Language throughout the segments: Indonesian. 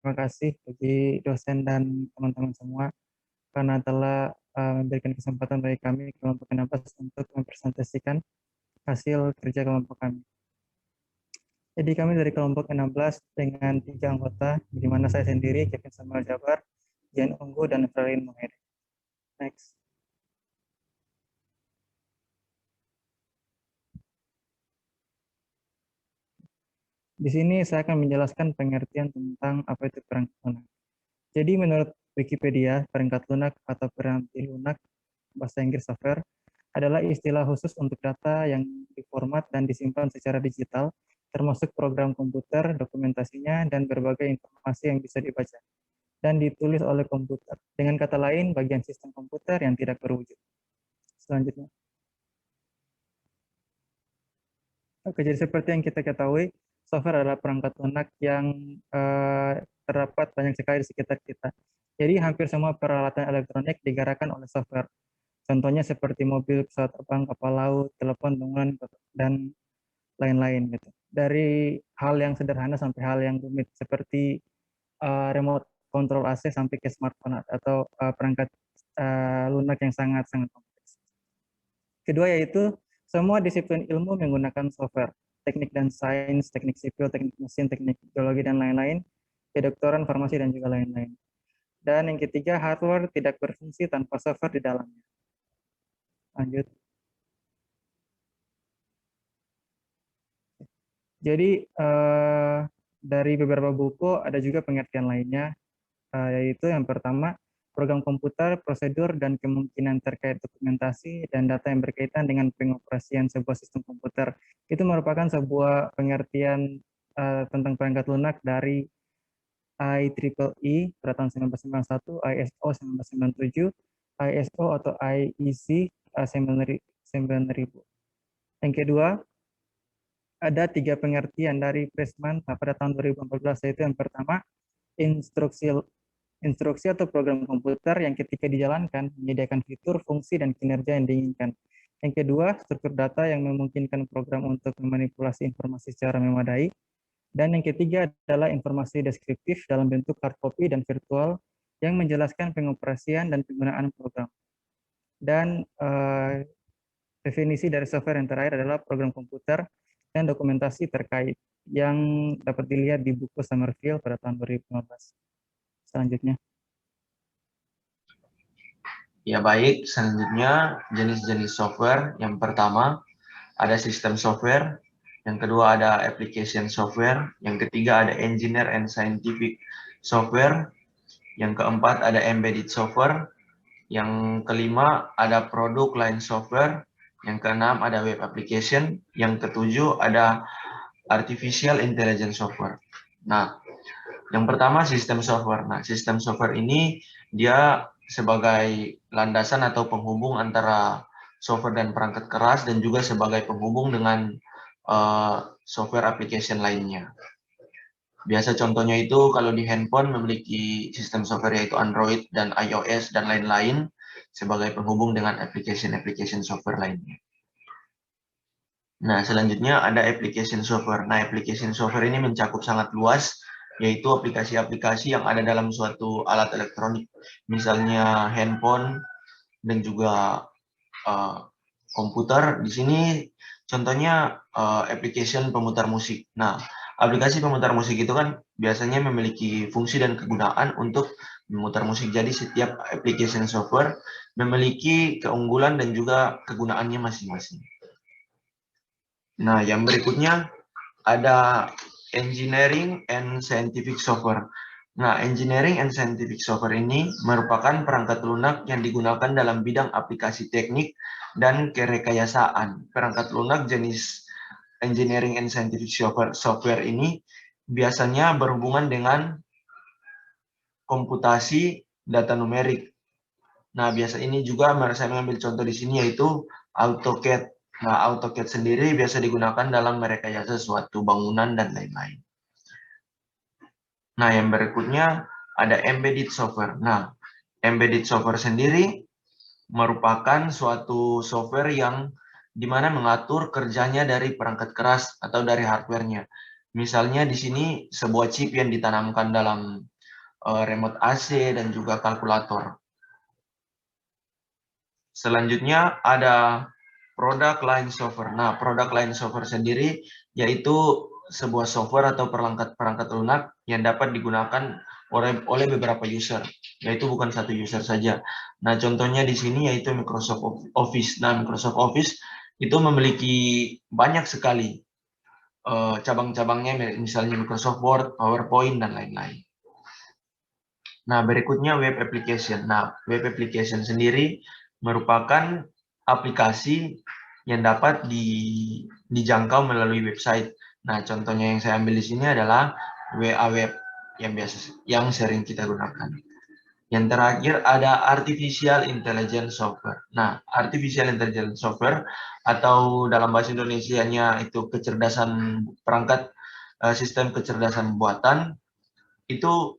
terima kasih bagi dosen dan teman-teman semua karena telah memberikan kesempatan bagi kami kelompok 16 untuk mempresentasikan hasil kerja kelompok kami. Jadi kami dari kelompok 16 dengan 3 anggota, di mana saya sendiri, Kevin Samuel Jabar, Jan Ungu, dan Frelin Muhammad. Next. Di sini saya akan menjelaskan pengertian tentang apa itu perangkat lunak. Jadi menurut Wikipedia, perangkat lunak atau piranti lunak, bahasa Inggris software, adalah istilah khusus untuk data yang diformat dan disimpan secara digital, termasuk program komputer, dokumentasinya, dan berbagai informasi yang bisa dibaca dan ditulis oleh komputer. Dengan kata lain, bagian sistem komputer yang tidak berwujud. Selanjutnya. Oke, jadi seperti yang kita ketahui, software adalah perangkat lunak yang terdapat banyak sekali di sekitar kita. Jadi hampir semua peralatan elektronik digerakkan oleh software. Contohnya seperti mobil, pesawat terbang, kapal laut, telepon, bangunan, dan lain-lain gitu. Dari hal yang sederhana sampai hal yang rumit seperti remote control AC sampai ke smartphone atau perangkat lunak yang sangat-sangat kompleks. Kedua yaitu semua disiplin ilmu menggunakan software, teknik dan sains, teknik sipil, teknik mesin, teknik geologi, dan lain-lain, kedokteran, farmasi, dan juga lain-lain. Dan yang ketiga, hardware tidak berfungsi tanpa software di dalamnya. Lanjut. Jadi dari beberapa buku ada juga pengertian lainnya, yaitu yang pertama, program komputer, prosedur, dan kemungkinan terkait dokumentasi dan data yang berkaitan dengan pengoperasian sebuah sistem komputer. Itu merupakan sebuah pengertian tentang perangkat lunak dari IEEE pada tahun 1991, ISO 1997, ISO atau IEC 9000. Yang kedua, ada 3 pengertian dari Pressman pada tahun 2014, yaitu yang pertama, instruksi atau program komputer yang ketika dijalankan menyediakan fitur, fungsi, dan kinerja yang diinginkan. Yang kedua, struktur data yang memungkinkan program untuk memanipulasi informasi secara memadai. Dan yang ketiga adalah informasi deskriptif dalam bentuk hard copy dan virtual yang menjelaskan pengoperasian dan penggunaan program. Dan definisi dari software yang terakhir adalah program komputer dan dokumentasi terkait yang dapat dilihat di buku Summerfield pada tahun 2015. Selanjutnya. Ya baik, selanjutnya jenis-jenis software. Yang pertama ada sistem software, yang kedua ada application software, yang ketiga ada engineer and scientific software, yang keempat ada embedded software, yang kelima ada product line software, yang keenam ada web application, yang ketujuh ada artificial intelligence software. Nah, yang pertama sistem software. Nah, sistem software ini dia sebagai landasan atau penghubung antara software dan perangkat keras dan juga sebagai penghubung dengan software application lainnya. Biasa contohnya itu kalau di handphone memiliki sistem software yaitu Android dan iOS dan lain-lain sebagai penghubung dengan application software lainnya. Nah, selanjutnya ada application software. Nah, application software ini mencakup sangat luas, yaitu aplikasi-aplikasi yang ada dalam suatu alat elektronik, misalnya handphone dan juga komputer. Di sini contohnya application pemutar musik. Nah, aplikasi pemutar musik itu kan biasanya memiliki fungsi dan kegunaan untuk memutar musik. Jadi setiap application software memiliki keunggulan dan juga kegunaannya masing-masing. Nah, yang berikutnya ada engineering and scientific software. Nah, engineering and scientific software ini merupakan perangkat lunak yang digunakan dalam bidang aplikasi teknik dan kerekayasaan. Perangkat lunak jenis engineering and scientific software ini biasanya berhubungan dengan komputasi data numerik. Nah, biasa ini juga saya mengambil contoh di sini yaitu AutoCAD. Nah, AutoCAD sendiri biasa digunakan dalam merekayasa suatu bangunan dan lain-lain. Nah, yang berikutnya ada embedded software. Nah, embedded software sendiri merupakan suatu software yang dimana mengatur kerjanya dari perangkat keras atau dari hardware-nya. Misalnya di sini sebuah chip yang ditanamkan dalam remote AC dan juga kalkulator. Selanjutnya ada product line software. Nah, product line software sendiri yaitu sebuah software atau perangkat lunak yang dapat digunakan oleh beberapa user, yaitu bukan satu user saja. Nah, contohnya di sini yaitu Microsoft Office. Nah, Microsoft Office itu memiliki banyak sekali cabang-cabangnya, misalnya Microsoft Word, PowerPoint, dan lain-lain. Nah, berikutnya web application. Nah, web application sendiri merupakan aplikasi yang dapat dijangkau melalui website. Nah, contohnya yang saya ambil di sini adalah WA Web yang sering kita gunakan. Yang terakhir ada artificial intelligence software. Nah, artificial intelligence software atau dalam bahasa Indonesianya itu kecerdasan perangkat, sistem kecerdasan buatan itu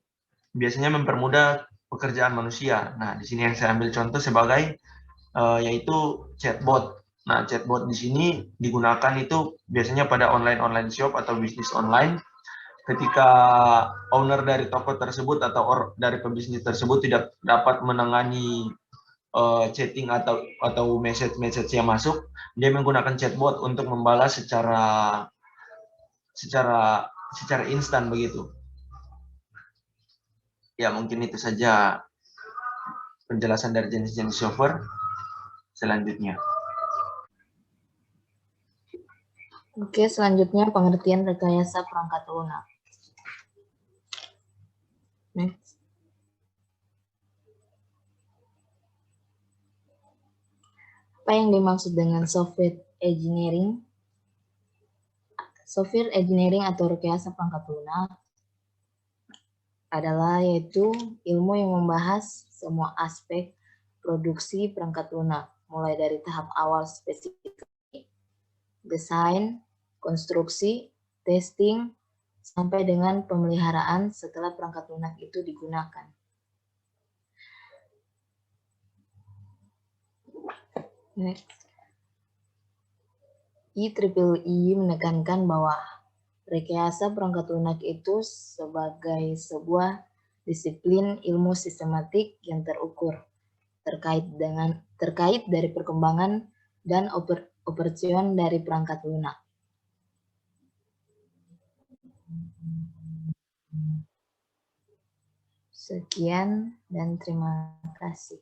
biasanya mempermudah pekerjaan manusia. Nah, di sini yang saya ambil contoh sebagai yaitu chatbot. Nah, chatbot di sini digunakan itu biasanya pada online shop atau bisnis online ketika owner dari toko tersebut atau dari pebisnis tersebut tidak dapat menangani chatting atau message yang masuk, dia menggunakan chatbot untuk membalas secara instan begitu. Ya, mungkin itu saja penjelasan dari jenis-jenis software. Selanjutnya. Oke, selanjutnya pengertian rekayasa perangkat lunak. Next. Apa yang dimaksud dengan software engineering? Software engineering atau rekayasa perangkat lunak adalah yaitu ilmu yang membahas semua aspek produksi perangkat lunak, mulai dari tahap awal spesifikasi, desain, konstruksi, testing, sampai dengan pemeliharaan setelah perangkat lunak itu digunakan. Next. IEEE menekankan bahwa rekayasa perangkat lunak itu sebagai sebuah disiplin ilmu sistematik yang terukur terkait dari perkembangan dan operasi dari perangkat lunak. Sekian dan terima kasih.